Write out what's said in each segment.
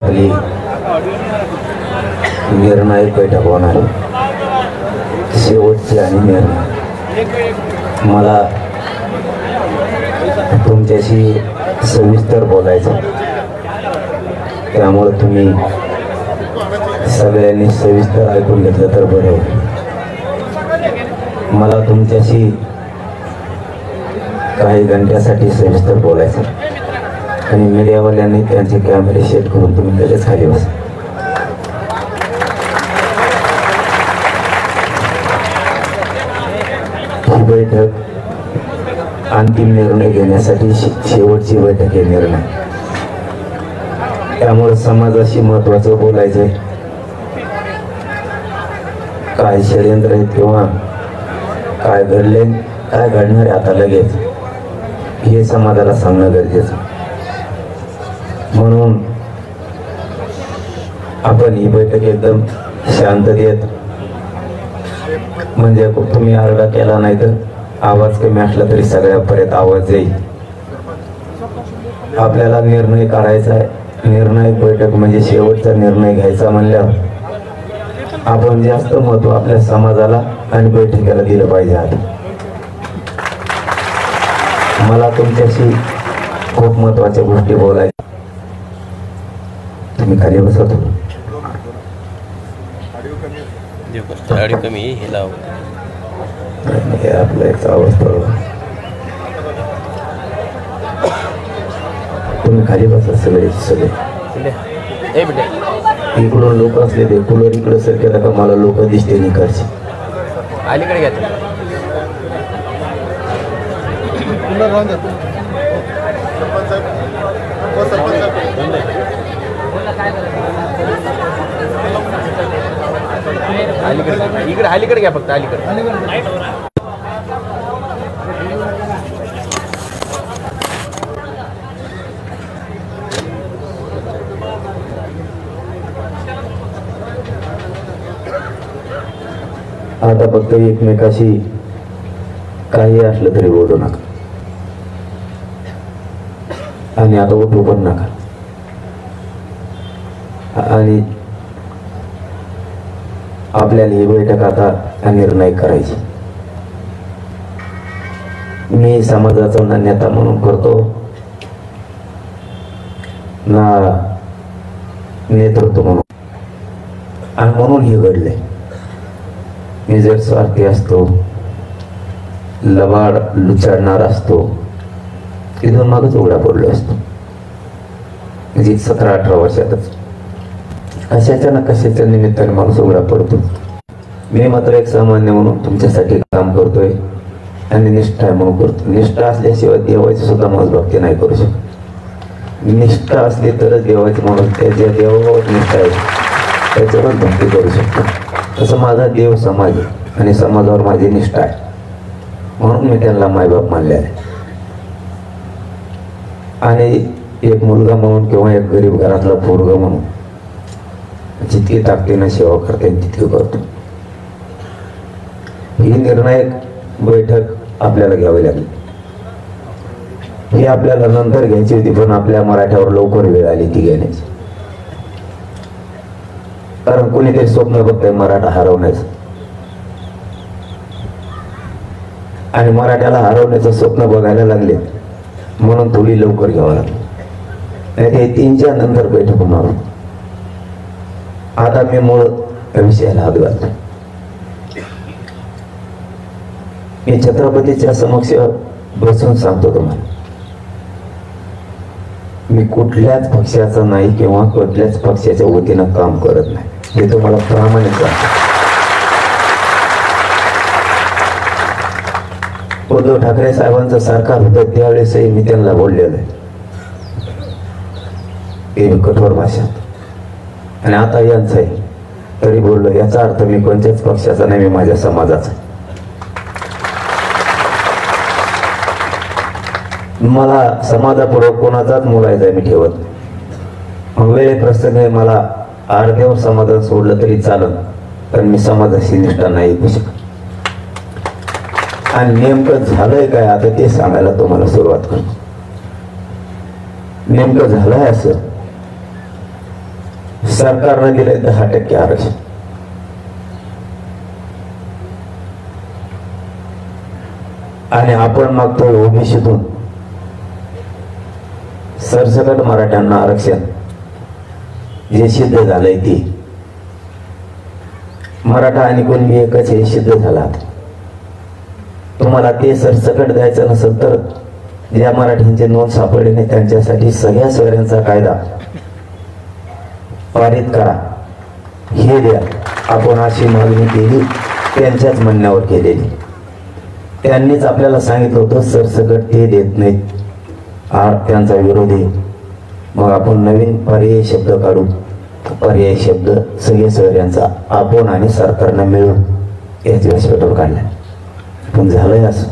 खाली निर्णायक बैठक होणार, शेवटची आणि निर्णय. मला तुमच्याशी सविस्तर बोलायचं, त्यामुळे तुम्ही सगळ्यांनी सविस्तर ऐकून घेतलं तर बरं होईल. मला तुमच्याशी काही घंट्यासाठी सविस्तर बोलायचं आणि मीडियावाल्यांनी त्यांचे कॅमेरे सेट करून तुम्ही लगेच खाली बसा. ही बैठक अंतिम निर्णय घेण्यासाठी शेवटची बैठक आहे. निर्णय त्यामुळे समाजाशी महत्वाचं बोलायचंय. काय षडयंत्र आहे किंवा काय घडले, काय घडणार आहे आता लगेच, हे समाजाला सांगणं गरजेचं. म्हणून आपण ही बैठक एकदम शांततेत, म्हणजे तुम्ही आरडा केला नाही तर आवाज कमी असला तरी सगळ्यापर्यंत आवाज येईल. आपल्याला निर्णय काढायचा आहे. निर्णायक बैठक म्हणजे शेवटचा निर्णय घ्यायचा म्हणल्यावर आपण जास्त महत्व आपल्या समाजाला आणि बैठकीला दिलं पाहिजे. आता मला तुमच्याशी खूप महत्वाच्या गोष्टी बोलायच्या. तुम्ही खाली बसत हो. कमी हे लाव, हे आपलं एक अवस्था. तुम्ही खाली बसा सगळे सगळे. इकडून लोक असले ते कूलर इकडे सर केला का मला लोक दिसते निकडचे. अलीकडे घ्या इकडे, अलीकडे घ्या फक्त अलीकडे. आता फक्त एकमेकाशी काही असलं तरी बोलू नका आणि आता उठू पण नका. आणि आपल्याला ही बैठक आता निर्णय करायची. मी समाजाचा ना नेता म्हणून करतो ना नेतृत्व म्हणून, आणि म्हणून हे घडले. मी जर स्वार्थी असतो, लबाड लुचाडणार असतो, तिथून मागच उघडा पडलो असतो. म्हणजे 17-18 वर्षातच कशाच्या ना कशाच्या निमित्ताने माणूस उघडा पडतो. मी मात्र एक सामान्य म्हणून तुमच्यासाठी काम करतोय आणि निष्ठा आहे म्हणून करतो. निष्ठा असल्याशिवाय देवाची सुद्धा मोजभक्ती नाही करू शकत. निष्ठा असली तरच देवाची म्हणून त्याच्या देवावर निष्ठा आहे त्याच्यावर भक्ती करू शकतो. तसं माझा देव समाज आहे आणि समाजावर माझी निष्ठा आहे, म्हणून मी त्यांना मायबाप मानले आहे. आणि एक मुलगा म्हणून किंवा एक गरीब घरातला पोरगा म्हणून जितकी ताकदीनं सेवा करता येईल तितकी करतो. ही निर्णायक बैठक आपल्याला घ्यावी लागली. ही आपल्याला नंतर घ्यायची होती, पण आपल्या मराठ्यावर लवकर वेळ आली ती घेण्याची. कारण कोणीतरी स्वप्न बघतंय मराठा हरवण्याचं, आणि मराठ्याला हरवण्याचं स्वप्न बघायला लागले म्हणून थोडी लवकर घ्यावं लागली. नाही ते 3च्या नंतर बैठक होणार होती. आता मी मूळ विषयाला हात घालतो. मी छत्रपतीच्या समक्ष बसून सांगतो तुम्हाला, मी कुठल्याच पक्षाचा नाही किंवा कुठल्याच पक्षाच्या वतीनं काम करत नाही, हे तुम्हाला प्रामाणिक सांगतो. उद्धव ठाकरे साहेबांचं सरकार होतं त्यावेळेसही मी त्यांना बोललेलं आहे कठोर भाषात, आणि आता यांचं आहे तरी बोललो. याचा अर्थ मी कोणत्याच पक्षाचा नाही, मी माझ्या समाजाचा. मला समाजापुढे कोणाचाच मुलायचा मी ठेवत नाही. मग वेळे प्रसंग मला अर्ध्यावर समाधान सोडलं तरी चालत, पण मी समाजाशी निष्ठा नाही ऐकू शकत. आणि नेमकं झालंय काय आता ते सांगायला तुम्हाला सुरुवात करतो. नेमकं झालंय असं सरकारने दिले 10% आरक्षण. आणि आपण मागतोय ओबीसीतून सरसकट मराठ्यांना आरक्षण. जे सिद्ध झालंय ते मराठा आणि कुणबी एकच हे सिद्ध झाला. तुम्हाला ते सरसकट द्यायचं नसेल तर ज्या मराठ्यांचे नोंद सापडले नाही त्यांच्यासाठी सगळ्या सोयऱ्यांचा कायदा पारित करा, हे द्या. आपण अशी मागणी केली, त्यांच्याच म्हणण्यावर केलेली. त्यांनीच आपल्याला सांगितलं होतं सरसकट ते देत नाहीत, त्यांचा विरोध आहे. मग आपण नवीन पर्यायी शब्द काढू. पर्यायी शब्द सगळे सोयऱ्यांचा आपण आणि सरकारनं मिळून याच व्यासपीठावर काढला. पण झालंय असं,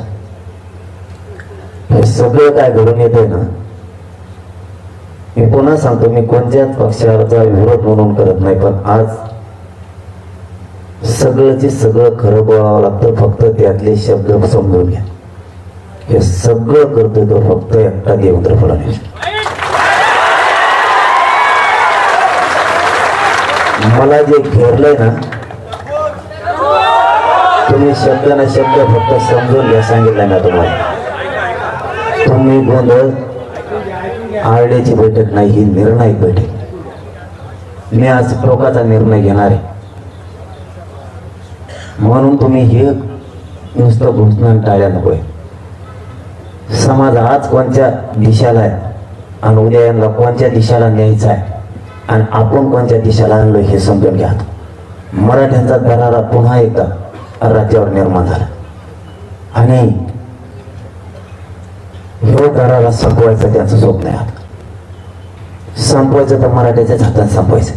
हे सगळं काय घडून येतंय ना. मी पुन्हा सांगतो, मी कोणत्याच पक्षाचा विरोध म्हणून करत नाही, पण आज सगळंचे सगळं खरं बोलावं लागतं. फक्त त्यातले शब्द समजून घ्या. हे सगळं करतोय तो फक्त एकटा देवेंद्र फडणवीस. मला जे घेरलंय ना, तुम्ही शब्द ना शब्द फक्त समजून घ्या. सांगितलं ना तुम्हाला, तुम्ही गोंधळ आरडेची बैठक नाही, ही निर्णायक बैठक. मी आज टोकाचा निर्णय घेणार आहे. म्हणून तुम्ही हे नुसतं घोषणा टाळ्या नकोय. समाज आज कोणत्या दिशेला आहे आणि उद्या यांना कोणत्या दिशेला न्यायचा आहे आणि आपण कोणत्या दिशेला आणलो हे समजून घ्या. मराठ्यांचा दरारा पुन्हा एकदा राज्यावर निर्माण झाला आणि हे दरारा संपवायचं त्यांचं स्वप्न आहे. संपवायचं तर मराठ्याच्याच हातात संपवायचं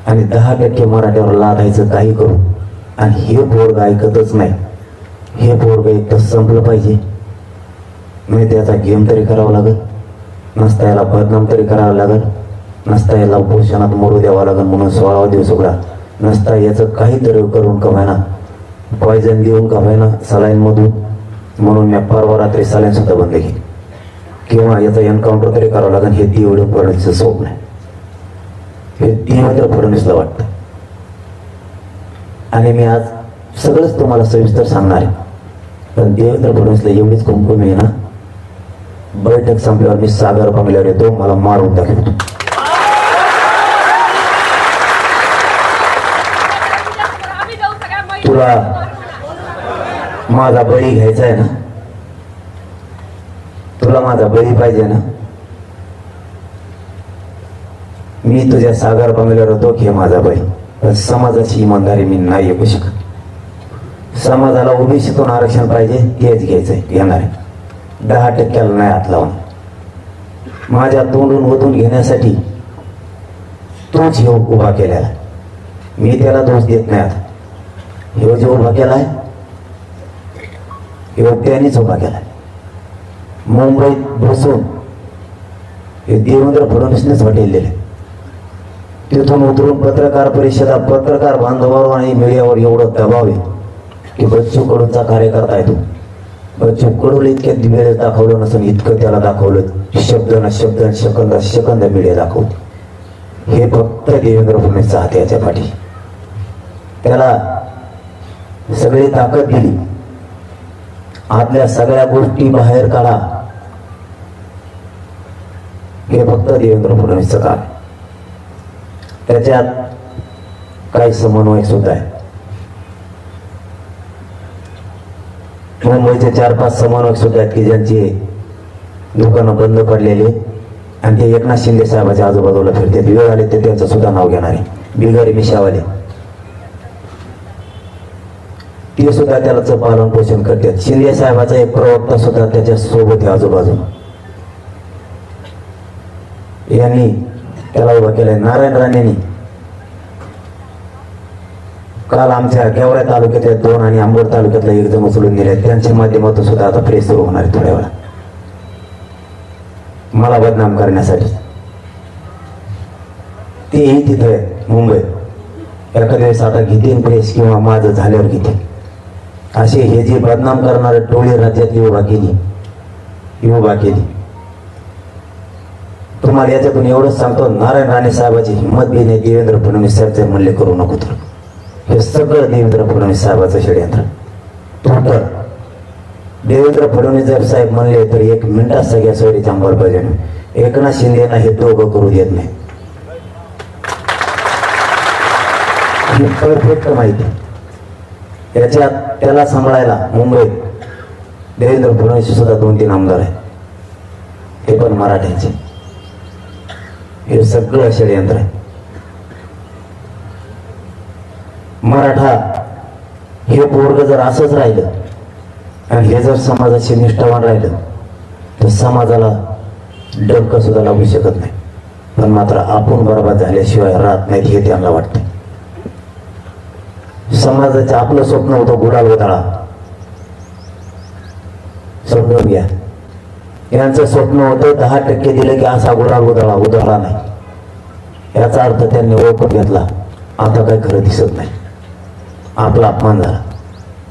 आणि 10% मराठ्यावर लादायचं काही करू. आणि हे पोरग ऐकतच नाही. हे पोरग एक तर संपलं पाहिजे, नाही त्याचा गेम तरी करावा लागेल, नसता याला बदनाम तरी करावं लागेल, नसता याला उपोषणात मरू द्यावा लागेल म्हणून 16वा दिवस उघडा, नसता याचं काहीतरी करून कमायना, पॉयझन देऊन कमायना सलाईन मधून. म्हणून मी परवा रात्री सलाईन सुद्धा बंद केली. किंवा याचा एन्काउंटर तरी करावं लागेल. हे देवेंद्र फडणवीसचं स्वप्न आहे. हे देवेंद्र फडणवीसला वाटतं. आणि मी आज सगळंच तुम्हाला सविस्तर सांगणार आहे. पण देवेंद्र फडणवीसला एवढीच कुंकुम आहे ना, बैठक संपल्यावर मी सागर बंगल्यावर येतो, मला मारून दाखवतो. तुला माझा बळी घ्यायचा आहे ना, तुला माझा बळी पाहिजे ना, मी तुझ्या सागर बंगल्यावर होतो, घे माझा बळी. पण समाजाची इमानदारी मी नाही ऐकू शकत. समाजाला ओबीसीतून आरक्षण पाहिजे, तेच घ्यायचंय, घेणार आहे. 10% नाही हात लावून. माझ्या तोंडून ओतून घेण्यासाठी तोच हे उभा केलेला, मी त्याला दोष देत नाही. आता हे जो उभा केलाय हे त्यांनीच उभा केलाय. मुंबईत बसून हे देवेंद्र फडणवीसनेच हॉटेल दिले. तिथून उतरून पत्रकार परिषदा, पत्रकार बांधवावर आणि मीडियावर एवढं दबाव आहे की बच्चू कडूंचा कार्यकर्ता आहे तो. बच्चू कडूला इतक्यात वेळेस दाखवलं नसून इतकं त्याला दाखवलं. शब्द ना शब्द, सेकंद सेकंद मीडिया दाखवते. हे फक्त देवेंद्र फडणवीसचा हात याच्या पाठी. त्याला सगळी ताकद दिली. आतल्या सगळ्या गोष्टी बाहेर काढा. हे फक्त देवेंद्र फडणवीसचं काम. त्याच्यात काही समन्वय सुद्धा आहे. मुंबईचे 4-5 समन्वयक सुद्धा आहेत की ज्यांची दुकानं बंद पडलेली आणि ते एकनाथ शिंदे साहेबाच्या आजूबाजूला फिरतात. वेळ आले ते त्यांचं सुद्धा नाव घेणार आहे. बिगारी मिशावाले ते सुद्धा त्याला पालन पोषण करतात. शिंदे साहेबाचा एक प्रवक्ता सुद्धा त्याच्या सोबत आहे आजूबाजूला. यांनी त्याला उभा केलाय. नारायण राणेंनी काल आमच्या गेवराई तालुक्यातल्या 2 आणि आंबोड तालुक्यातला 1 जण उचलून नेले. त्यांच्या माध्यमातून सुद्धा आता प्रेस सुरू होणार आहे थोड्या वेळा, मला बदनाम करण्यासाठी. तेही तिथे मुंबई एखाद्या वेळेस आता घेतील प्रेस किंवा माझं झाल्यावर घेतील. असे हे जे बदनाम करणारे टोळी राज्यातली उभा केली. तुम्हाला तुम्हाला याच्यातून एवढंच सांगतो, नारायण राणे साहेबाची हिंमत बी नाही देवेंद्र फडणवीस साहेबचे म्हणले करू नको तर. हे सगळं देवेंद्र फडणवीस साहेबाचं षडयंत्र टोटल. देवेंद्र फडणवीस जर साहेब म्हणले तर 1 मिनिटात सगळ्या सोयीच्या अंमलबजावणी. एकनाथ शिंदेना हे दोघं करू देत नाही. परफेक्ट माहिती. याच्यात त्याला सांभाळायला मुंबईत देवेंद्र फडणवीस सुद्धा 2-3 आमदार आहेत, ते पण मराठ्यांचे. हे सगळं षडयंत्र आहे. मराठा हे पोरग जर असंच राहिलं आणि हे जर समाजाशी निष्ठावान राहिलं तर समाजाला डंक सुद्धा लागू शकत नाही. पण मात्र आपण बरबाद झाल्याशिवाय राहत नाहीत हे त्यांना वाटतं. समाजाचं आपलं स्वप्न होतं गुलाल उधळा, समजून घ्या. यांचं स्वप्न होतं 10% दिलं की असा गुलाल उधळला नाही. याचा अर्थ त्यांनी ओळखून घेतला, आता काही खरं दिसत नाही, आपला अपमान झाला.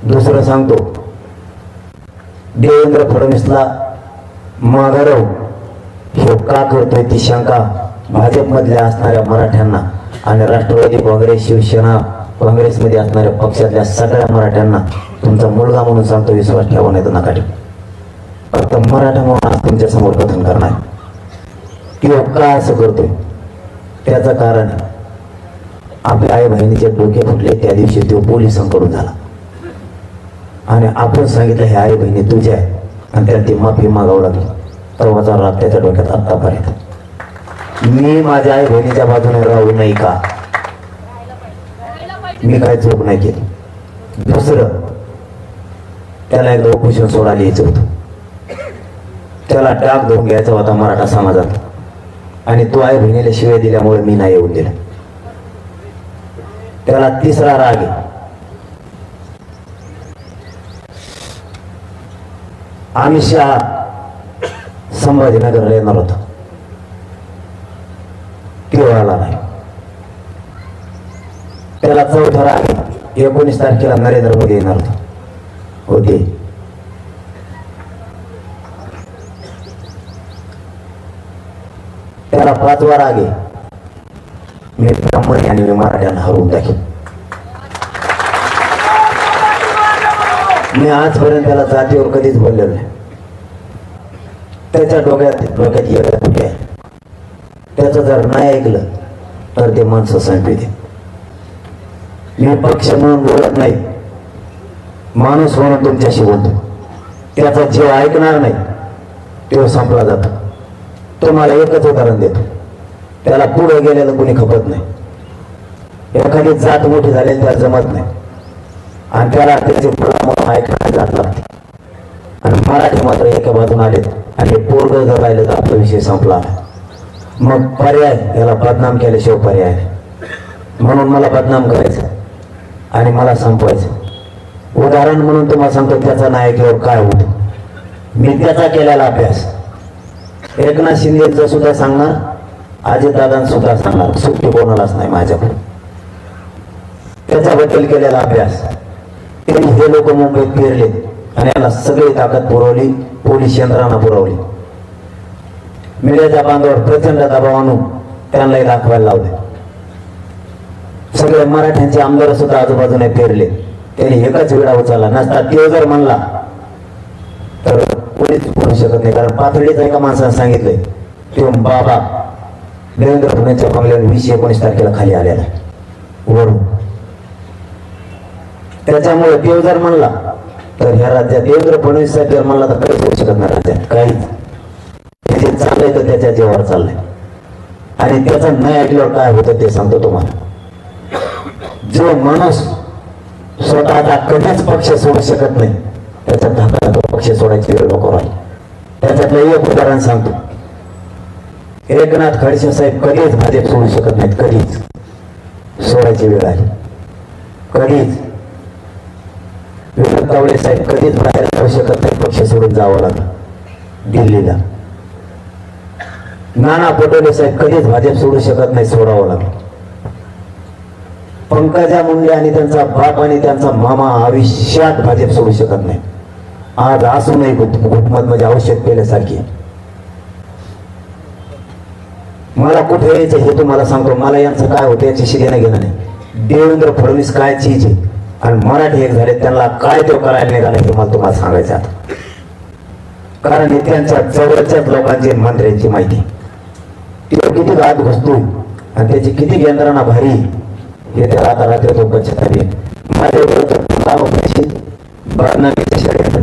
दुसरं सांगतो, देवेंद्र फडणवीसला माघारव हे का करतोय ती शंका भाजपमधल्या असणाऱ्या मराठ्यांना आणि राष्ट्रवादी काँग्रेस शिवसेना काँग्रेसमध्ये असणाऱ्या पक्षातल्या सगळ्या मराठ्यांना तुमचा मुलगा म्हणून सांगतो, विश्वास ठेवा नाही तर नका ठेवू. फक्त मराठा म्हणून आज तुमच्या समोर कथन करणार किंवा का असं करतोय त्याचं कारण आहे, आपल्या आई बहिणीचे डोके फुटले त्या दिवशी तो पोलिसांकडून झाला आणि आपण सांगितलं हे आई बहिणी तुझ्या आहे आणि त्याला ती माफी मागावं लागली. तेव्हाचा राग त्याच्या डोक्यात आत्तापर्यंत. मी माझ्या आई बहिणीच्या बाजूने राहू नाही का? मी काय चूक नाही केली. दुसरं, त्याला एकदा उपोषण सोडायला यायचं होतं, त्याला डाग धुवून घ्यायचा होता मराठा समाजात आणि तो आई बहिणीला शिव्या दिल्यामुळे मी नाही येऊन दिला. त्याला तिसरा राग आहे, अमित शहा संभाजीनगरला येणार होता, तो आला नाही. त्याला चौथा राग आहे, 19 तारखेला नरेंद्र मोदी येणार होते. त्याला 5वा राग आहे, मी ब्राह्मण आणि मी मराठ्यांना हरवून टाकेन. मी आजपर्यंत त्याला जातीवर कधीच बोललेलो नाही. त्याच्या डोक्यात येतं कुठे आहे, त्याचं जर नाही ऐकलं तर ते माणसं संपते. मी पक्ष म्हणून बोलत नाही, माणूस म्हणून तुमच्याशी बोलतो. त्याचा जीव ऐकणार नाही तो संपला जातो. तुम्हाला एकच उदाहरण देतो, त्याला पुढे गेलेलं कोणी खपत नाही. एखादी जात मोठी झालेली त्याला जमत नाही आणि त्याला त्याचे पुढे ऐकणार जात लागते. आणि मराठी मात्र एका बाजून आले आणि पोरग जर राहिलं तर आपला विषय संपला. मग पर्याय, याला बदनाम केल्याशिवाय पर्याय नाही. म्हणून मला बदनाम करायचं आणि मला संपवायचं. उदाहरण म्हणून तुम्हाला सांगतो, त्याचा नायकावर काय होतं. मी त्याचा केलेला अभ्यास एकनाथ शिंदेचं सुद्धा सांगणार, अजितदादांचं सुद्धा सांगणार, सुट्टी कोणालाच नाही माझ्याकडे. त्याच्याबद्दल केलेला अभ्यास त्यांनी हे लोक मुंबईत फिरले आणि याला सगळी ताकद पुरवली, पोलीस यंत्रणा पुरवली. मीडियाच्या बांधावर प्रचंड दबाव आणून त्यांनाही दाखवायला लावले. सगळे मराठ्यांचे आमदार सुद्धा आजूबाजूने फिरले. त्यांनी एकच वेळा उचलला नसता तो जर म्हणला तर कोणीच बोलू शकत नाही. कारण पाथर्डीच एका माणसाने सांगितलंय, तो बाबा देवेंद्र फडणवीसच्या बंगल्यावर 20-19 तारखेला खाली आलेला वरून. त्याच्यामुळे देव जर म्हणला तर ह्या राज्यात देवेंद्र फडणवीस साहेब जर म्हणला तर काहीच होऊ शकत नाही. राज्यात काहीच जे चाललंय तर त्याच्या जीवावर चाललंय आणि त्याचं नाही ऐकल्यावर काय होतं ते सांगतो तुम्हाला. जो माणूस स्वतःचा कधीच पक्ष सोडू शकत नाही त्याचा धाकाला तो पक्ष सोडायची वेळ नको राहील. त्याच्यातलं एक उदाहरण सांगतो. एकनाथ खडसे साहेब कधीच भाजप सोडू शकत नाहीत, कधीच. सोडायची वेळ आली कधीच. विनोद तावडे साहेब कधीच बाहेर जाऊ शकत नाही, पक्ष सोडून जावं लागलं दिल्लीला. नाना पटोले साहेब कधीच भाजप सोडू शकत नाही, सोडावं लागलं. पंकजा मुंडे आणि त्यांचा बाप आणि त्यांचा मामा आयुष्यात भाजप सोडू शकत नाही. आज असूनही घुटमत म्हणजे औषध पेल्यासारखी. मला कुठे यायचं हे तुम्हाला सांगतो. मला यांचं काय होतं याच्याशी देणं घेणं नाही. देवेंद्र फडणवीस काय चीज आहे आणि मराठी एक झाले त्यांना काय तो करायला निघाला हे मला तुम्हाला सांगायचं आता. कारण हे त्यांच्या जवळच्याच लोकांची मंत्र्यांची माहिती. तो किती गात घुसतोय आणि त्याची किती यंत्रणा भारी हे त्याला आता रात्री तो बचत आली. बदनामीचे षडयंत्र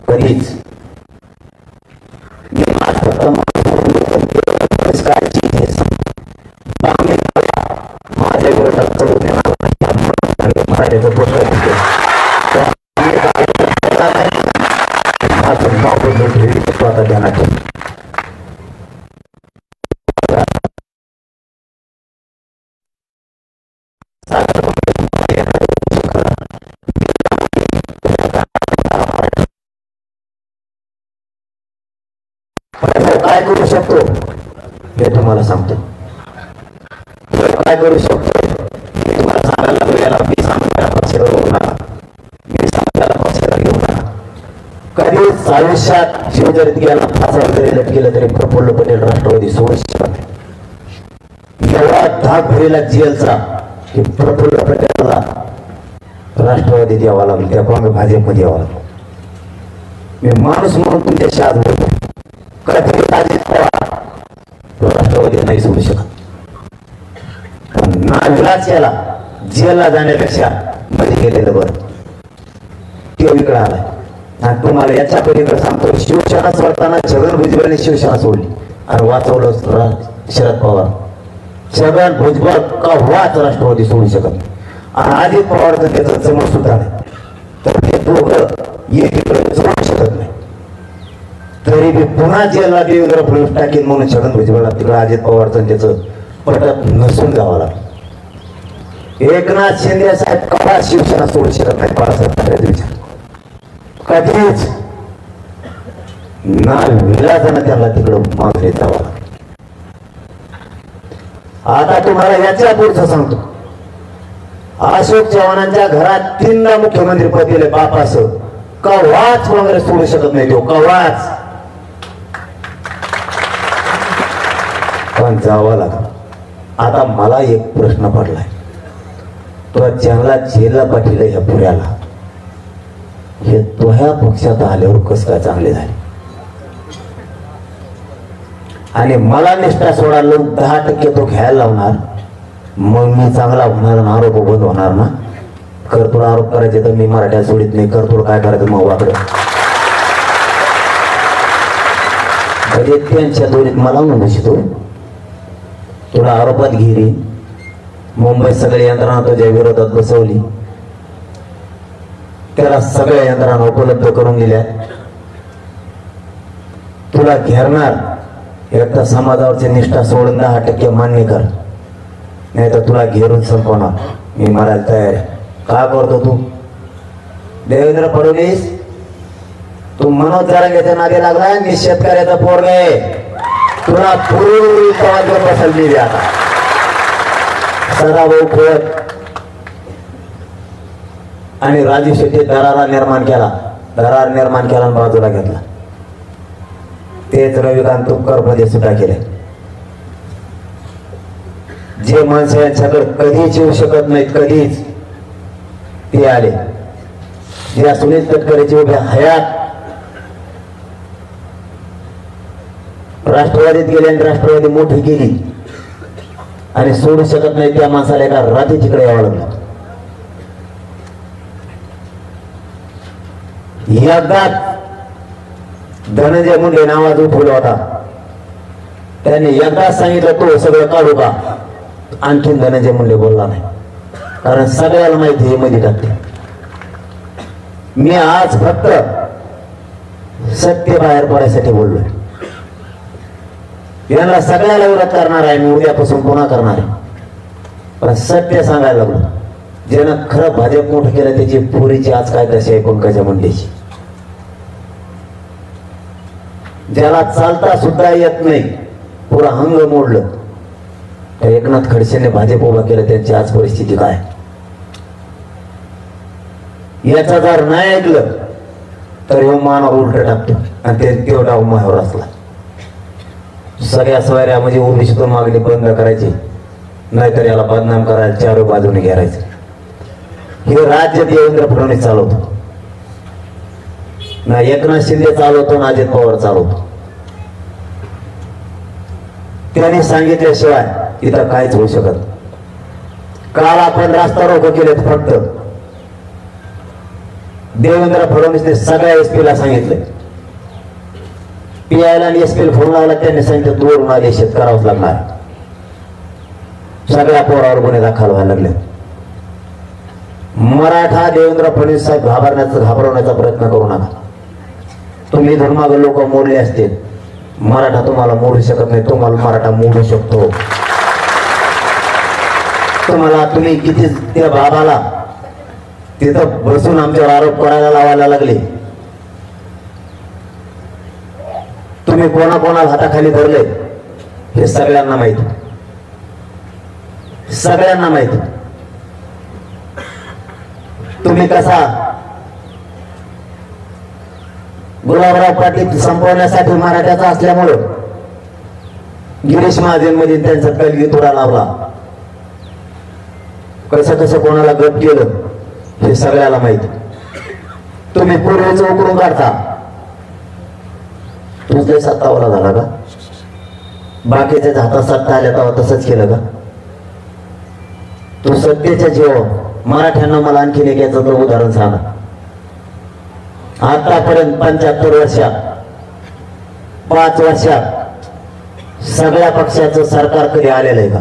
कधीच माझ्या विरोधात मराठीचं पोस्ट आता ध्यानात काय करू शकतो हे तुम्हाला सांगतो. काय करू शकतो हे तुम्हाला सांगायला लागलो. याला मी सांगायला पक्षाला घेऊ नका, मी सांगायला पक्षाला घेऊ नका. कधीच आयुष्यात शिवजरीत गेला फासावर जरी लटकेलं तरी प्रफुल्ल पटेल राष्ट्रवादी सोडू शकत नाही. एवढा धाक भरेला जेलचा की प्रफुल्ल पटेलला राष्ट्रवादीत यावं लागलं, त्या काँग्रेस भाजपमध्ये यावं लागलं. मी माणूस म्हणून तुमच्याशी आज बोलतो. राष्ट्रवादी नाही सोडू शकत. नाविलाज केला जेलला जाण्यापेक्षा मध्ये गेलेलं बरं. तो इकडे आलाय आणि तुम्हाला याच्या पलीकडे सांगतो. शिवसेना सोडताना छगन भुजबळने शिवसेना सोडली आणि वाचवलं शरद पवार. छगन भुजबळ कव्हाच राष्ट्रवादी सोडू शकत आणि अजित पवारचं त्याचं जमत सुद्धा नाही. तर ते दोघं एकीकडे सोडू शकत नाही. तरी बी पुन्हा जेलला देवेंद्र फडणवीस टाकीन म्हणून छगन भुजबळला तिकडे अजित पवारचं त्याचं पटत नसून जावं लागलं. एकनाथ शिंदे साहेब कवा शिवसेना सोडू शकत नाही. बाळासाहेब ठाकरेचा विचार कधीच ना विलाजानं त्यांना तिकडं मागणी जावं लागलं. आता तुम्हाला याच्या पुढचं सांगतो. अशोक चव्हाणांच्या घरात 3दा मुख्यमंत्री पद दिले बापासह. कवाच काँग्रेस सोडू शकत नाही. तो कवाच पण जावं लागलं. आता मला एक प्रश्न पडलाय. तो ज्यांना जेलला पाठीला ह्या पुऱ्याला हे तो ह्या पक्षात आल्यावर कसं काय चांगले झाले आणि मला निष्ठा सोडायला 10% तो घ्यायला लावणार. मग मी चांगला होणार ना, आरोप बंद होणार ना. करतोड आरोप करायचे तर मी मराठ्यात सोडित नाही. करतोड काय करायचं मग वाकडं. त्यांच्या दोरीत मला म्हणू शकतो. तुला आरोपात घेरी मुंबईत सगळी यंत्रणा तुझ्या विरोधात बसवली. त्याला सगळ्या यंत्रणा उपलब्ध करून दिल्या. तुला घेरणार एक तर समाजावरची निष्ठा सोडून 10% मान्य कर, नाही तर तुला घेरून संपवणार. मी मारायला तयार आहे. का करतो तू देवेंद्र फडणवीस? तू मनोज जरांगेच्या नादी लागला. मी शेतकऱ्याचा पोरगा आहे. तुला पूर्वी पसंती द्या. आता सदाभाऊ खोत आणि राजू शेट्टी दरार निर्माण केला आणि बाजूला घेतला. तेच रविकांत तुपकर मध्ये सुद्धा केले. जे माणसं यांच्याकडे कधीच येऊ शकत नाहीत, कधीच ते आले. ज्या सुनील तटकरेची उभ्या हयात राष्ट्रवादीत गेले आणि राष्ट्रवादी मोठी केली आणि सोडू शकत नाही त्या माणसाला एका रात्री तिकडे यावं लागलं. एकदा धनंजय मुंडे नावाचा उठवला होता. त्यांनी एकदाच सांगितलं तो सगळं काढू का. आणखीन धनंजय मुंडे बोलला नाही, कारण सगळ्याला माहिती हे मध्ये टाकते. मी आज फक्त सत्य बाहेर पडायसाठी बोललोय. यांना सगळ्याला विरोध करणार आहे मी, उद्यापासून पुन्हा करणार आहे. पण सत्य सांगायला लागलो, ज्यानं खरं भाजप मोठं केलं त्याची पोरीची आज काय दशा आहे पंकजा मुंडेची. ज्याला चालता सुद्धा येत नाही, पुरा अंग मोडलं, तर एकनाथ खडसेने भाजप उभा केलं, त्यांची आज परिस्थिती काय. याचा जर नाही ऐकलं तर ह्यो मानावर उलट टाकतो आणि ते तेवढा उमावर असला. सगळ्या सोयऱ्या म्हणजे ओबीसीतून मागणी बंद करायची, नाहीतर याला बदनाम करायला चार बाजूने घेरायचं. हे राज्य देवेंद्र फडणवीस चालवतो ना, एकनाथ शिंदे चालवतो ना अजित पवार चालवतो. त्यांनी सांगितल्याशिवाय इथं काहीच होऊ शकत. काल आपण रास्ता रोको केलेत, फक्त देवेंद्र फडणवीसने सगळ्या एसपीला सांगितलं, पीआयला आणि एसपीला फोन लावला, त्यांनी सांगितलं दूरून आदेशित करावंच लागणार. सगळ्या पोरावर गुन्हे दाखल व्हायला लागले. मराठा देवेंद्र फडणवीस साहेब घाबरवण्याचा प्रयत्न करू नका. तुम्ही धर्माग लोक मोडले असतील, मराठा तुम्हाला मोडू शकत नाही. तुम्हाला मराठा मोडू शकतो. तुम्ही किती त्या बाबाला तिथं बसून आमच्यावर आरोप करायला लावायला लागले. तुम्ही कोणाकोणाला हाताखाली धरले हे सगळ्यांना माहित, सगळ्यांना माहित. तुम्ही कसा गुलाबराव पाटील संपवण्यासाठी मराठ्याचा असल्यामुळं गिरीश महाजनमध्ये त्यांचा कलगी तुडा लावला, कसं कसं कोणाला गप केलं हे सगळ्याला माहित. तुम्ही पूर्वीच उकरून काढता. तुझे सत्तावला झाला का? बाकीच्या हातात सत्ता आल्या तेव्हा तसंच केलं का? तू सत्तेच्या जीव मराठ्यांना मला आणखीन एक याचं उदाहरण सांगा. आतापर्यंत 75 वर्षात 5 वर्षात सगळ्या पक्षाचं सरकार कधी आलेलं आहे का?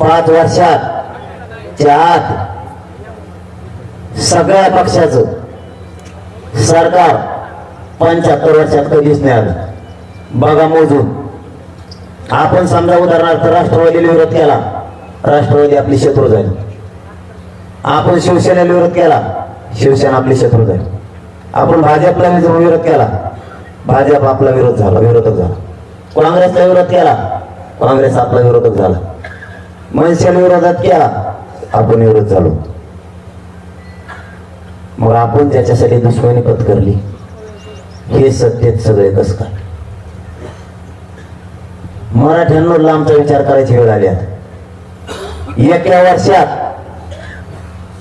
5 वर्षात आत सगळ्या पक्षाचं सरकार 75 वर्षात कधीच नाही आलं. बघा मोजून. आपण समजा उदाहरणार्थ राष्ट्रवादीला विरोध केला, राष्ट्रवादी आपली शत्रू झाली. आपण शिवसेनेला विरोध केला, शिवसेना आपली शत्रू झाली. आपण भाजपला विरोध केला, भाजप आपला विरोधक झाला. काँग्रेसला विरोध केला, काँग्रेस आपला विरोधक झाला. मनसेला विरोधात केला, आपण विरोध झालो. मग आपण त्याच्यासाठी दुश्मनी पत्करली. हे सत्तेत सगळे कस काय? मराठ्यांवर लांबचा विचार करायची वेळ आली. एका वर्षात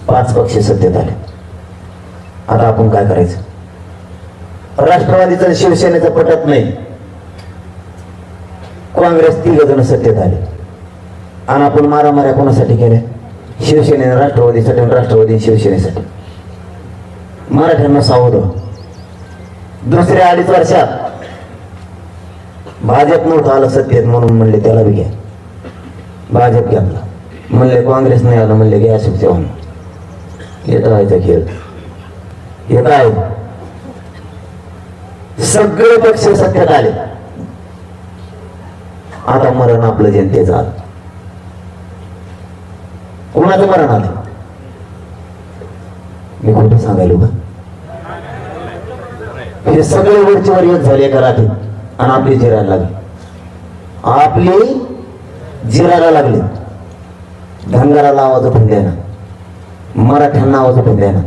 5 पक्ष सत्तेत आले. आता आपण काय करायचं? राष्ट्रवादीचं शिवसेनेचं पटत नाही, काँग्रेस 3 जण सत्तेत आले आणि आपण मारामाऱ्या कोणासाठी केल्या? शिवसेनेने राष्ट्रवादीसाठी आणि राष्ट्रवादी शिवसेनेसाठी. मराठ्यांना सावध. दुसऱ्या 2.5 वर्षात भाजप नव्हतं आलं सत्तेत म्हणून म्हणले त्याला बी घ्या. भाजप घेतला, म्हणले काँग्रेस नाही आलं, म्हणले घ्या अशोक चव्हाण. येत राहायचा खेळ. येत आहे. सगळे पक्ष सत्तेत आले. आता मरण आपलं जनतेचं आलं. कोणाचं मरण आलं? मी खोटं सांगायलो का? हे सगळे वरचीवर येत झाले का रात्री आणि आपली जिरायला लागली. आपली जिरायला लागली. धनगराला आवाज उठून द्या ना, मराठ्यांना आवाज उठून द्या ना,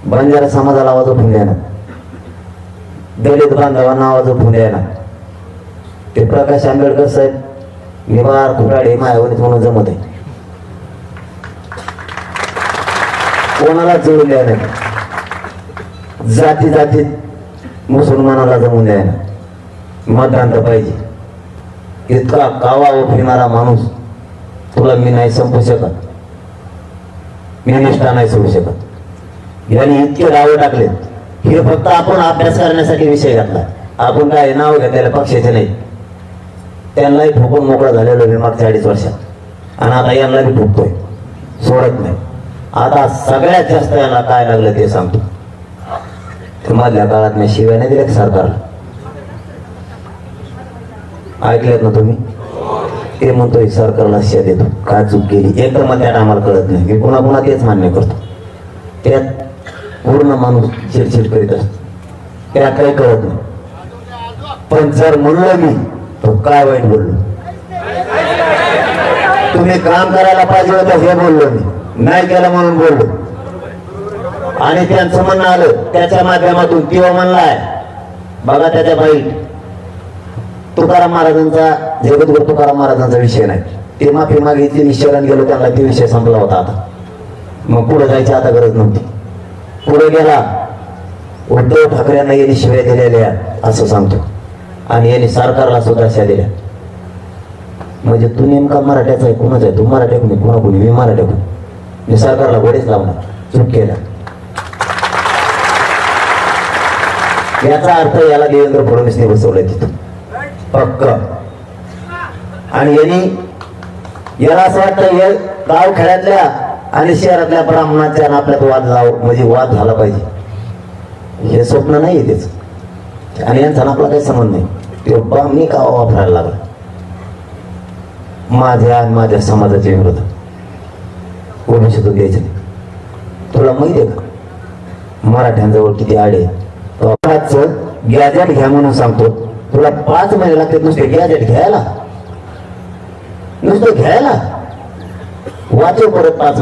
बंजारा समाजाला आवाज उठून द्या ना, दलित बांधवांना आवाज उठून द्या ना. ते प्रकाश आंबेडकर साहेब निवार खुटाडे मायावनीत म्हणून जमत आहे. कोणाला जुळून द्या नाही. जाती जातीत मुसलमानाला जमून द्या ना. मतदान तर पाहिजे. इतका कावा फिरणारा माणूस तुला मी नाही संपू शकत, मी निष्ठा नाही सोडू शकत. यांनी इतके राव टाकले. हे फक्त आपण अभ्यास करण्यासाठी विषय घातला. आपण काय नाव घेतलेलं पक्षाचे नाही. त्यांनाही ठोकून मोकळा झालेलो मी मागच्या 2.5 वर्षात आणि आता यांना बी ठोकतोय, सोडत नाही. आता सगळ्यात जास्त यांना काय लागलं ते सांगतो. मधल्या काळात मी शिव्या नाही दिल्या सरकारला. ऐकलेत ना तुम्ही? ते म्हणतोय सरकारला शिक्षा देतो, काय चूक केली एक तर मग त्यात आम्हाला कळत नाही. मी पुन्हा पुन्हा तेच मान्य करतो. त्यात पूर्ण माणूस चिडचिड करीत असतो, त्यात काही कळत नाही. पण जर म्हणलं मी तर काय वाईट बोललो? तुम्ही काम करायला पाहिजे होतं हे बोललो मी, नाही केलं म्हणून बोललो. आणि त्यांचं म्हणणं आलं त्याच्या माध्यमातून किंवा म्हणलाय बघा त्याच्या बाईट तुकाराम महाराजांचा, जगद्गुरु तुकाराम महाराजांचा विषय नाही. ते माफी मागितली, निश्चरण गेलो त्यांना, ते विषय संपला होता. आता मग पुढे जायची आता गरज नव्हती. पुढे गेला उद्धव ठाकरेंना यांनी शिव्या दिलेल्या असं सांगतो, आणि यांनी सरकारला सुद्धा शिव्या दिल्या. म्हणजे तू नेमका मराठ्याचा आहे, कुणाचा आहे? तू मराठ्या कोणी, कुणा कोणी? मी मराठ्या कोणी? मी सरकारला गोडीच लावणार, चूक केला. याचा अर्थ याला देवेंद्र फडणवीसने बसवलंय तिथं पक्क. आणि यांनी याला असं वाटतं हे गाव खेड्यातल्या आणि शहरातल्या ब्राह्मणाच्या आपल्यात वाद म्हणजे वाद झाला पाहिजे, हे स्वप्न नाही तेच. आणि यांचा आपला काही संबंध नाही. ते ब्राह्मणी का वापरायला लागला माझ्या आणि माझ्या समाजाच्या विरोधात, ओबीसीतून द्यायचं नाही. तुला माहिती आहे का मराठ्यांजवळ किती आडे? गॅजेट घ्या म्हणून सांगतो, तुला 5 महिने लागते नुसते गॅजेट घ्यायला, नुसतं घ्यायला. वाचव परत 5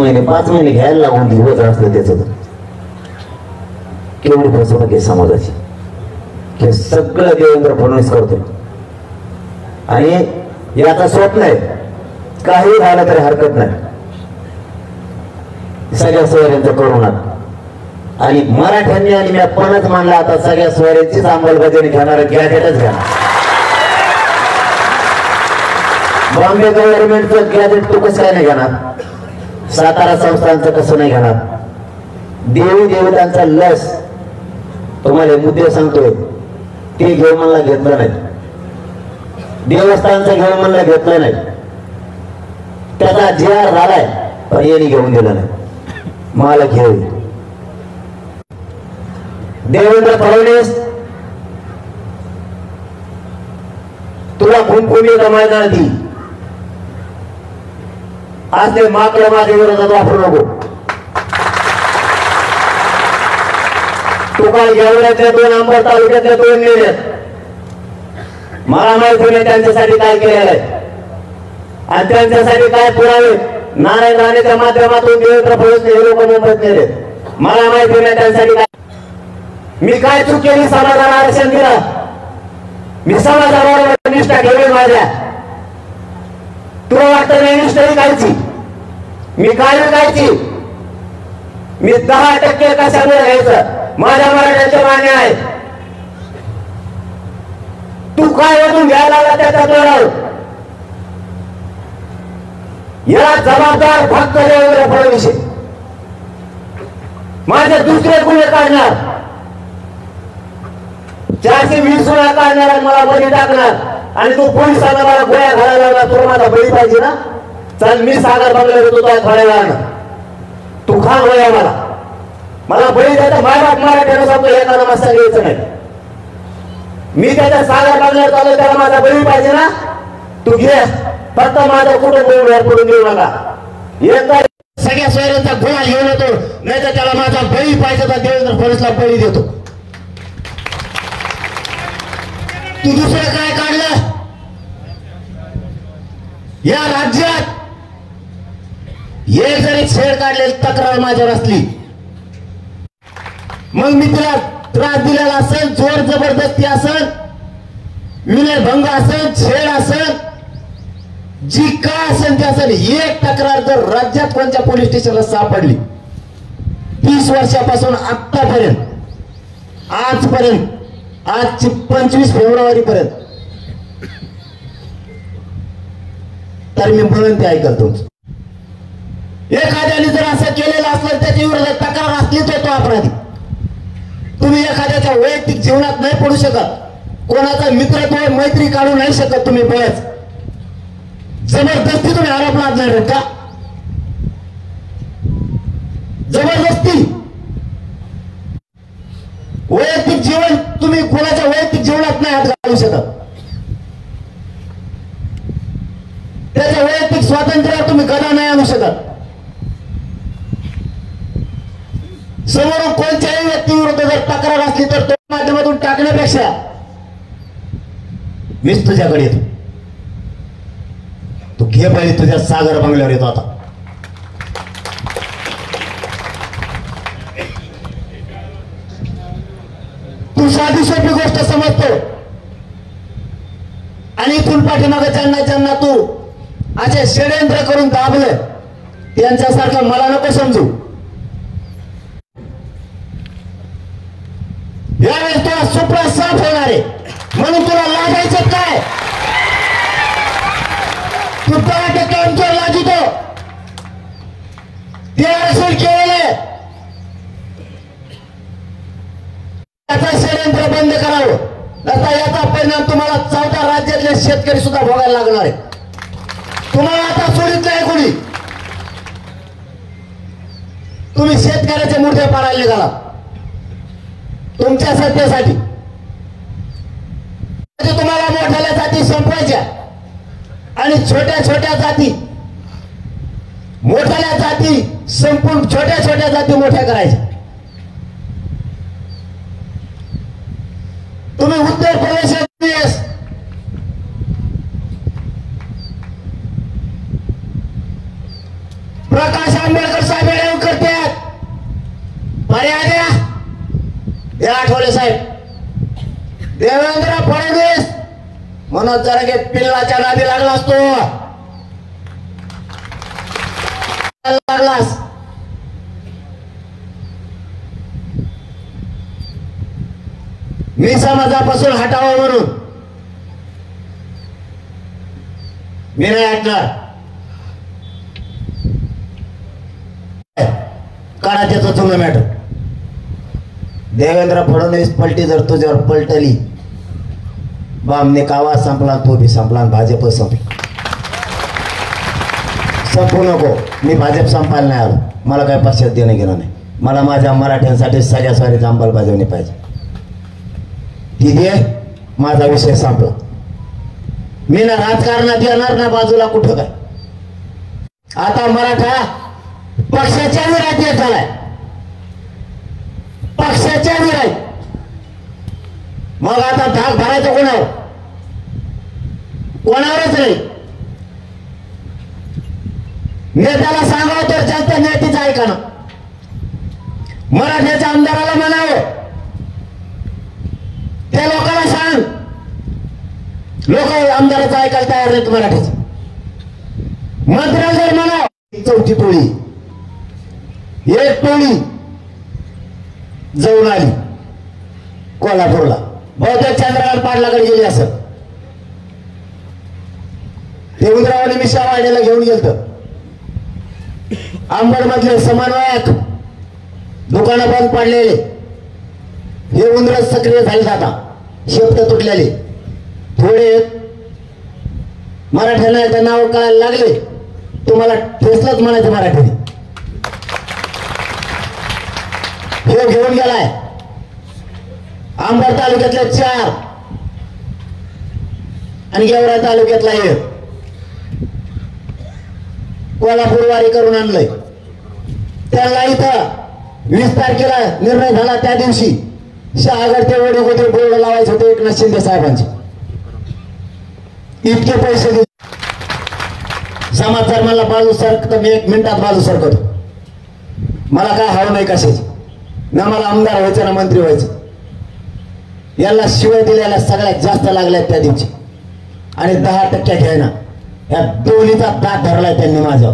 महिने घ्यायला लागून दिवस असलं त्याचं. केवढी फसवणूक आहे समाजाची. हे सगळं देवेंद्र फडणवीस करतो. आणि याचा स्वप्न आहे काही झालं तरी हरकत नाही, सगळ्या सोयऱ्यांचं करोनात. आणि मराठ्यांनी आणि मी आपणच मानला आता सगळ्या सोयऱ्यांचीच अंमलबजावणी घेणार, गॅजेटच घेणार. बॉम्बे गव्हर्नमेंटचं गॅजेट तू कसं काय नाही घेणार? सातारा संस्थांचं कसं नाही घेणार? देवी देवतांचा लस तुम्हाला मुद्दे सांगतोय, ते घेऊन मला घेतलं नाही. देवस्थानचं घेऊन मला घेतलं नाही. त्याचा JR झालाय पण यांनी घेऊन दिलं नाही. मला घेऊ देवेंद्र फडणवीस, तुला खुमखुमी कमायला ती आज ते माकडं माझ्या विरोधात वापरू नको. तू काय गेवड्यातल्या 2 अंबर तालुक्यातल्या 2 नेले, मला माहिती नाही त्यांच्यासाठी काय केलेलं आहे आणि त्यांच्यासाठी काय पुरावे. नारायण राणेच्या माध्यमातून देवेंद्र फडणवीस हे लोक मुंबईत नेले, मला माहिती नाही त्यांच्यासाठी काय. मी काय चूक केली? समाजाला आरक्षण दिलं, मी समाजाबरोबर निष्ठा ठेवली माझ्या. तुला वाटतं नाही निष्ठा कायची? मी काय कायची? मी 10% कशामुळे घ्यायचं? माझ्या मराठ्याचे मान्य आहे. तू काय वाटून घ्यायला लागला त्याचा तोडाव? याला जबाबदार फक्त देवेंद्र फडणवीस. माझे दुसरे गुन्हे काढणार, 420 गुन्हा काढणार आणि मला बळी टाकणार. आणि तू पोलिसांना मला गोळ्या घालायला लागला, तुला माझा बळी पाहिजे ना? चल मी सागर बंगल्यावर येतो तुला थोड्या वेळानं, तू खा गोळ्या. मला बळी द्यायचा बाप मराठ्यानं सांगतो एका नमस्कार घ्यायचं नाही. मी त्याच्या सागर बंगल्यावर चालू, त्याला माझा बळी पाहिजे ना? तू घे, फक्त माझं कुटुंब पडून देऊ नका. एकदा सगळ्या सोयऱ्यांचा गुन्हा घेऊन येतो, नाही तर त्याला माझा बळी पाहिजे तर देवेंद्र फडणवीसला बळी देतो. तू दुसरं काय काढलं? या राज्यात एक जरी छेड काढलेली तक्रार माझ्यावर असली, मग मी तिला त्रास दिलेला असेल, जोर जबरदस्ती असेल, विनयभंग असेल, छेड असेल, जी काय असेल ते असेल, एक तक्रार जर राज्यात कोणत्या पोलीस स्टेशनला सापडली 30 वर्षापासून आतापर्यंत, आजपर्यंत, आजची 25 फेब्रुवारी पर्यंत, तर मी म्हणून ते ऐकतो. एखाद्याने जर असं केलेलं असलं त्याच्या विरोधात तक्रार असलीच होतो अपराधी. तुम्ही एखाद्याच्या वैयक्तिक जीवनात नाही पडू शकत, कोणाचा मित्रत्व मैत्री काढू नाही शकत तुम्ही. बळच जबरदस्ती तुम्ही आरोप लादणार का? जबरदस्ती वैयक्तिक जीवन तुम्ही कोणाच्या वैयक्तिक जीवनात नाही हात घालू शकत. स्वातंत्र्यावर तुम्ही गदा नाही आणू शकत. समोरून कोणत्याही व्यक्तीविरुद्ध जर तक्रार असली तर तो माध्यमातून टाकण्यापेक्षा मीच तुझ्याकडे येतो. तू घे पाहिजे तुझ्या सागर बंगल्यावर येतो आता. तू साधी सोपी गोष्ट समजतो आणि इथून पाठीमागे ज्यांना तू असे षडयंत्र करून दाबलं त्यांच्यासारखं मला नको समजू. यावेळेस तुला सुप्रा साफ होणार आहे म्हणून तुला लाजायचं काय? तू 10% अंतर लाजितो ते असेल केलेलं त्याचा षडयंत्र बंद करावं. आता याचा परिणाम तुम्हाला 14 राज्यातले शेतकरी सुद्धा भोगायला लागणार आहे. तुम्हाला आता सोडित नाही कोणी. तुम्ही शेतकऱ्याचे मूर्त्या पाडायला निघाला तुमच्या सत्तेसाठी. तुम्हाला मोठ्या जाती संपवायच्या आणि छोट्या छोट्या जाती मोठ्या जाती संपून छोट्या छोट्या जाती मोठ्या करायच्या. तुम्ही उत्तर प्रदेशात प्रकाश आंबेडकर साहेब येऊन करतात पर्याय द्या. हे आठवले साहेब देवेंद्र फडणवीस मनोज जरांगे पिल्लाच्या नादी लागला असतो लागलास. मी समाजापासून हटावं म्हणून मी नाही हटणार. काढा त्याचं जुनं मॅटर. देवेंद्र फडणवीस पलटी जर तुझ्यावर पलटली बामने कावा संपला तो बी संपला भाजप संपला. संपू नको. मी भाजप संपायला नाही आलो. मला काही पक्षात देणं घेणं नाही. मला माझ्या मराठ्यांसाठी सगळ्या स्वारीची अंमलबजावणी पाहिजे. ती दे. माझा विषय संपला. मी ना राजकारणात येणार ना बाजूला कुठं काय. आता मराठा पक्षाच्या विरोधात झालाय. पक्षाच्या विरोधात. मग आता धाक भरायचं कोणावर? कोणावरच नाही. नेत्याला सांगावं तर जास्त नेत्याचं ऐका ना. मराठ्याच्या आमदाराला म्हणावं त्या लोकांना सांग. लोक आमदाराचं ऐकायला तयार नाहीत मराठ्याचं. मंत्र्याला जर म्हणावं. चौथी टोळी एक टोळी जाऊन आली कोल्हापूरला. बहुतेक चंद्रकांत पाटलाकडे गेली असं. ते उंदरावाने मिशा वाढीला घेऊन गेलत. आंबड मधले समन्वयक दुकानं बंद पडलेले हे उंदर सक्रिय झाले. आता शेपट तुटलेले थोडे मराठ्यांना नाव कळायला लागले. तुम्हाला ठेसलंच म्हणायचं मराठीने. हे घेऊन गेलाय आंबड तालुक्यातले 4 आणि गेवरा तालुक्यातला 1 कोल्हापूर वारी करून आणलंय. त्याला इथं 20 तारखेला निर्णय झाला. त्या दिवशी शहागड ते वडील बोर्ड लावायचे होते एकनाथ शिंदे साहेबांचे. इतके पैसे दिले. समाज धर्माला बाजू सरकत मी 1 मिनिटात बाजू सरकतो. मला काय हवं नाही कशाची. ना मला आमदार व्हायचं ना मंत्री व्हायचं. याला शिवाय दिलेल्या सगळ्यात जास्त लागल्यात त्या दिवशी. आणि 10% घ्यायना या दोन्हीचा दात धरलाय त्यांनी माझ्या.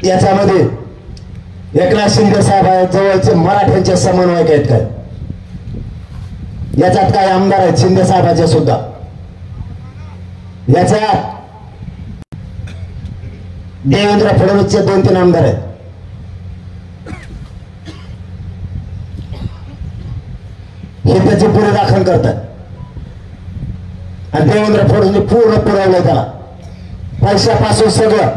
याच्यामध्ये एकनाथ शिंदे साहेब जवळचे मराठ्यांचे समन्वयक आहेत काय. याच्यात काय आमदार आहेत शिंदे साहेबांचे सुद्धा. याच्यात देवेंद्र फडणवीसचे 2-3 आमदार आहेत. हे त्याचे पुढे दाखल करतात. आणि देवेंद्र फडणवीस पूर्ण पुरवलंय त्याला पैशापासून सगळं.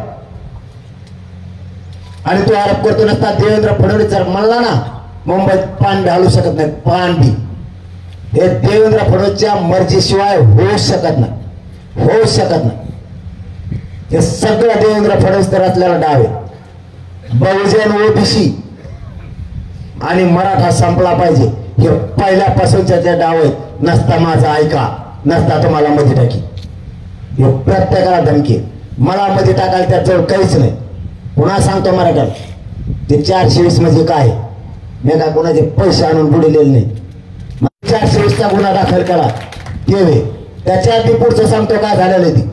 आणि तो आरोप करतो नसता देवेंद्र फडणवीस जर म्हणला ना मुंबईत पान बी हलू शकत नाही. पान बी हे देवेंद्र फडणवीसच्या मर्जीशिवाय होऊ शकत नाही. होऊ शकत नाही. हे सगळं देवेंद्र फडणवीस तर असलेला डाव आहे. बहुजन ओबीसी आणि मराठा संपला पाहिजे हे पहिल्यापासूनच्या त्या डाव आहेत. नसता माझा ऐका, नसता तुम्हाला मध्ये टाकी. हे प्रत्येकाला धमकी. मला मध्ये टाकायला त्याजवळ काहीच नाही. पुन्हा सांगतो मराठ्याला, ते 420 म्हणजे काय, मी काय कोणाचे पैसे आणून बुडलेले नाही. 420चा गुन्हा दाखल करा ते. त्याच्या आधी पुढचं सांगतो काय झालेलं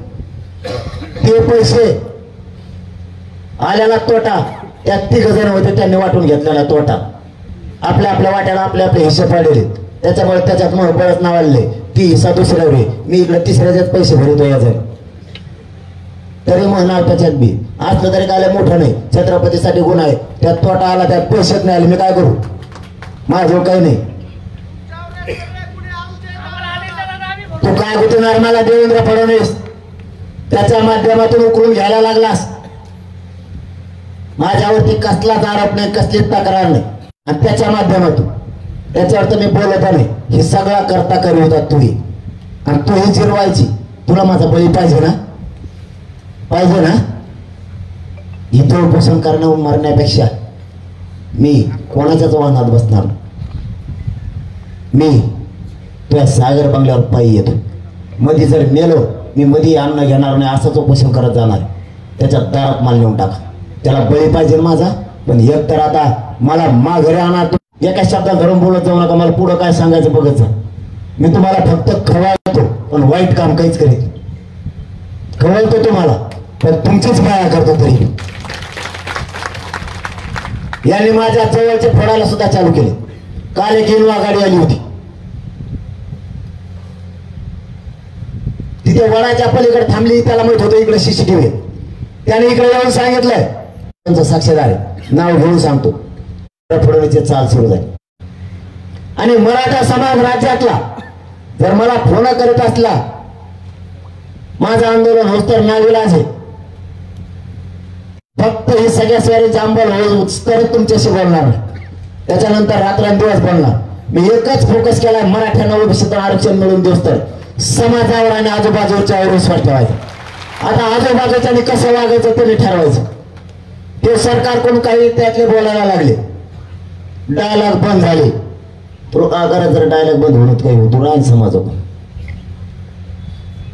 ते पैसे आल्याला तोटा त्यात 3 जण होते, त्यांनी वाटून घेतलेला तोटा. आपल्या आपल्या वाट्याला आपले आपले हिस्से पडलेले, त्याच्यामुळे त्याच्यात मग बळच नाव आले. ती हिस्सा दुसऱ्यावर आहे, मी इकडे तिसऱ्याच्याच पैसे भरतो याचा. तरी मग नाव त्याच्यात बी असलं तरी काय मोठं नाही. छत्रपतीसाठी गुन्हा आहे, त्यात तोटा आला, त्यात पैसेच नाही आले, मी काय करू? माझं काही नाही. तू काय गुतणार मला देवेंद्र फडणवीस? त्याच्या माध्यमातून उकळून घ्यायला लागलास. माझ्यावरती कसलाच आरोप नाही, कसलीच तक्रार नाही. आणि त्याच्या माध्यमातून त्याच्यावर तर मी बोलत नाही. हे सगळा करता करी होता तुम्ही, आणि तू ही जिरवायची. तुला माझा बळी पाहिजे ना, पाहिजे ना? इथं उपोषण करणं मरण्यापेक्षा मी कोणाच्याच वाहनात बसणार. मी तुझ्या सागर बंगल्यावर पायी येतो. मध्ये जर मेलो मी मध्ये अन्न घेणार नाही, असंच उपोषण करत जाणार. त्याच्या दारात माल नेऊन टाका. त्याला बळी पाहिजे माझा. पण एक तर आता मला माघारी आणा. एका शब्दात धरून बोलत जाऊ नका. मला पुढं काय सांगायचं बघत जा. मी तुम्हाला फक्त खवळतो, पण वाईट काम काहीच करीत. खवळतो तुम्हाला, पण तुमचीच माया करतो. तरी यांनी माझ्या जवळचे फोडायला सुद्धा चालू केले. काल एक इनोवा गाडी आली होती, तिथे वडाच्या पलीकडे थांबली. त्याला माहित होतं इकडे CCTV. त्याने इकडे येऊन सांगितलंय, त्यांचा साक्षीदार आहे, नाव घेऊन सांगतो. फडणवीसची चाल सुरू झाली. आणि मराठा समाज राज्यातला जर मला फोन करत असला, माझं आंदोलन होत तर नाविलाज आहे. फक्त ही सगळ्या स्वारीची अंमल होत तर तुमच्याशी बोलणार नाही. त्याच्यानंतर रात्रंदिवस बोलणार. मी एकच फोकस केलाय, मराठ्यांना ओबीसीतून आरक्षण मिळून देऊस तर समाजावर आणि आजूबाजूच्या वर विश्वास ठेवायचा. आता आजूबाजूच्यानी कसं वागायचं ते ठरवायचं. ते सरकार कोण काही त्यातले बोलायला लागले, डायलॉग बंद झाले. तो का करत जर डायलॉग बंद होत काही होतो राहील समाज.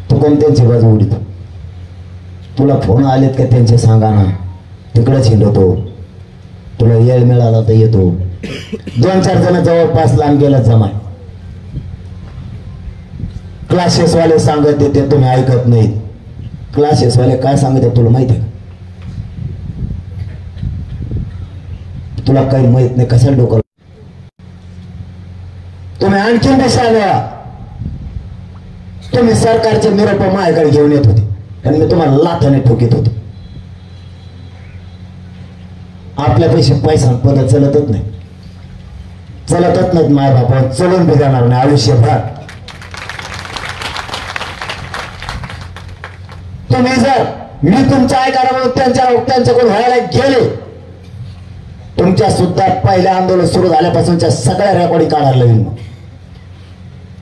तू कोण त्यांची बाजू उडीतो? तुला फोन आलेत का त्यांचे सांगा ना. तिकडेच हिंडतो. तुला वेळ मिळाला तर येतो. 2-4 जण जवळपास लांब गेला जमाय. क्लासेसवाले सांगत येते, तुम्ही ऐकत नाहीत. क्लासेसवाले काय सांगत तुला माहिती आहे? तुला काही माहित नाही. कशाला डोकं? तुम्ही आणखीन दिसायला तुम्ही सरकारचे निरोप माझ्याकडे घेऊन येत होते, आणि मी तुम्हाला लाथाने ठोकीत होतो. आपल्यापेक्षा पैसा पद चलतच नाही, चलतच नाहीत. माय बापा चलून बी जाणार नाही आयुष्यभर. तुम्ही जर मी तुमच्या ऐकायला म्हणून त्यांच्याकडून व्हायला गेले, तुमच्या सुद्धा पहिल्या आंदोलन सुरू झाल्यापासूनच्या सगळ्या रेकॉर्डिंग काढायला लागेल.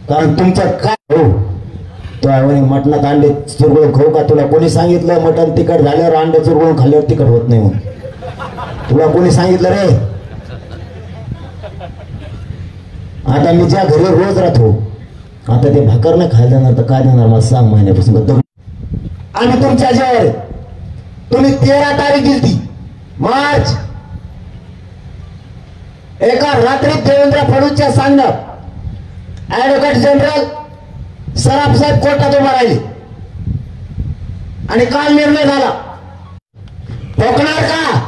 कारण तुमचं काय हो, तो मटणात अंडे चुरगळून खाऊ का? तुला कोणी सांगितलं मटण तिखट झाल्यावर अंडे चुरगळून खाल्ल्यावर तिखट होत नाही म्हणून? तुला कोणी सांगितलं रे? आता मी ज्या घरी रोज राहतो, आता ते भाकर नाही खायला देणार तर काय देणार मला सांग? महिन्यापासून आणि तुमच्या जेव्हा तुम्ही 13 तारीख दिली ती मार्च, एका रात्रीत देवेंद्र फडणवीसच्या सांगण्यात ऍडव्होकेट जनरल सराफ साहेब कोर्टात उभा राहिले. आणि काल निर्णय झाला. ठोकणार का?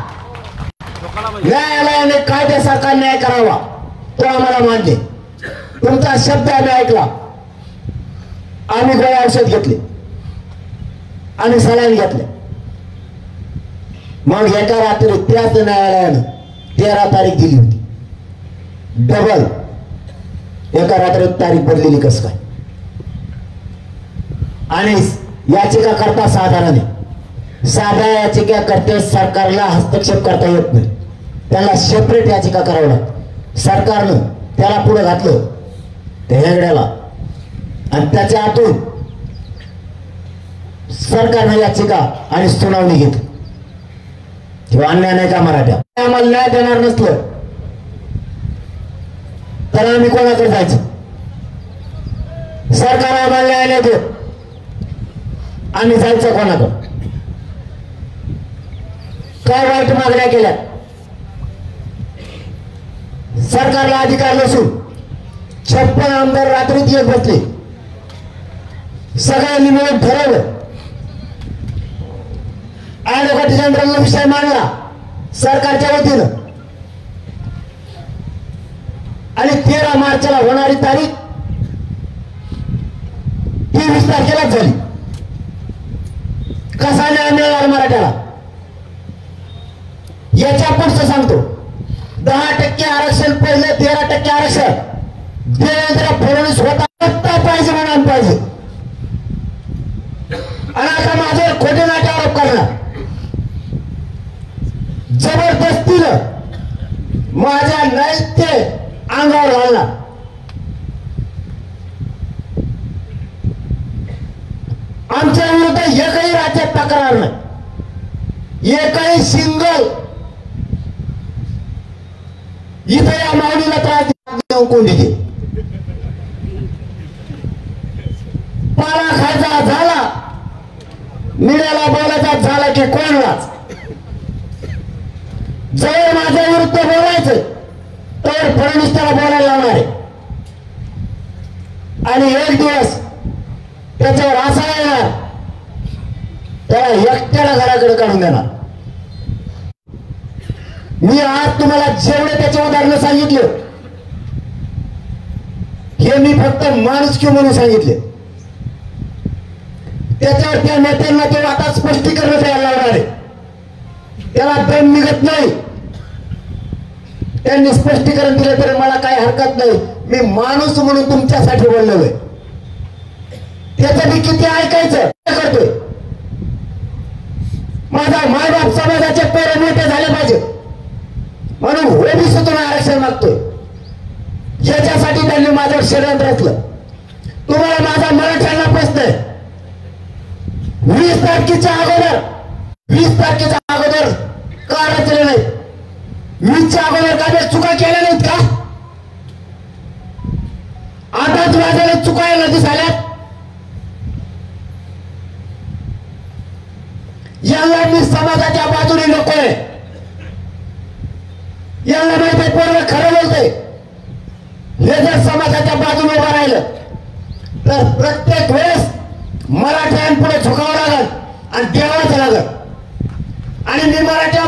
न्यायालयाने कायद्यासारखा न्याय करावा, तो आम्हाला मान्य. तुमचा शब्द आम्ही ऐकला. आम्ही गोळ्या औषध घेतले आणि सलाईन घेतले. मग एका रात्री त्याच न्यायालयानं 13 तारीख दिली होती. डबल एका रात्रीत तारीख बदलेली कस काय? आणि याचिका करता साधारण साध्या याचिका करते सरकारला हस्तक्षेप करता येत नाही. त्याला सेपरेट याचिका करावी लागते. सरकारनं त्याला पुढे घातलं त्या हेगड्याला, आणि त्याच्या आतून सरकारने याचिका आणि सुनावणी घेत. किंवा अन्याय नाही का मराठा? आम्हाला न्याय देणार नसलं तर आम्ही कोणाकडे जायचं? सरकार आम्हाला न्याय नाही देत, आम्ही जायचं कोणाकडे? काय वाईट मागण्या केल्या? सरकारला अधिकार नसून 56 आमदार रात्रीत येत बसले. सगळ्यांनी मिळून ठरवलं, ऍडव्होकेट जनरलला विषय मांडला सरकारच्या वतीनं आणि 13 मार्चला होणारी तारीख 23 तारखेलाच झाली. कसा न्याय मिळणार मराठ्याला? याच्या पुढचं सांगतो. 10% आरक्षण पहिले 13% आरक्षण देवेंद्र फडणवीस होता पाहिजे म्हणून पाहिजे. आणि आता माझ्यावर खोटे नाटे आरोप करणार, जबरदस्तीनं माझ्या नैत्य अंगावर घालणार. आमच्या विरुद्ध एकही राज्यात तक्रार नाही, एकही सिंगल इथे या माऊलीला त्रास देऊन कोणी घे. पाला खायचा झाला, मीडियाला बोलायचा झाला की कोणलाच जवळ माझ्या विरुद्ध बोलायचं तर फडणवीस त्याला बोलायला लावणार आहे. आणि एक दिवस त्याच्यावर असा येणार त्याला एकट्याला घराकडे काढून देणार. मी आज तुम्हाला जेवढे त्याचे उदाहरण सांगितले हे मी फक्त माणुसकी म्हणून सांगितले. त्याच्यावर त्या नेत्यांना ते आता स्पष्टीकरण द्यायला लावणार आहे. त्याला दम निघत नाही. त्यांनी स्पष्टीकरण दिलं तरी मला काही हरकत नाही. मी माणूस म्हणून तुमच्यासाठी बोललोय. त्याचं मी किती ऐकायचं करतोय. माझा मायबाप समाजाचे पोरं मोठे झाले पाहिजे म्हणून ओबीसीतून आरक्षण मागतोय. याच्यासाठी त्यांनी माझ्यावर षडयंत्र रचलं. तुम्हाला माझा मराठ्यांना प्रश्न आहे. 20 तारखेच्या अगोदर का रचले नाही? 20च्या अगोदर काय चुका केल्या नाहीत का? आताच माझ्याला चुकायला दिसाल्यात. याला मी समाजाच्या बाजूने नकोय. याला माहिती पोरं खरं बोलतंय. हे जर समाजाच्या बाजूने उभं राहिलं तर प्रत्येक वेळेस मराठ्यांपुढे झुकावं लागल आणि देवाचं लागल. आणि मी मराठा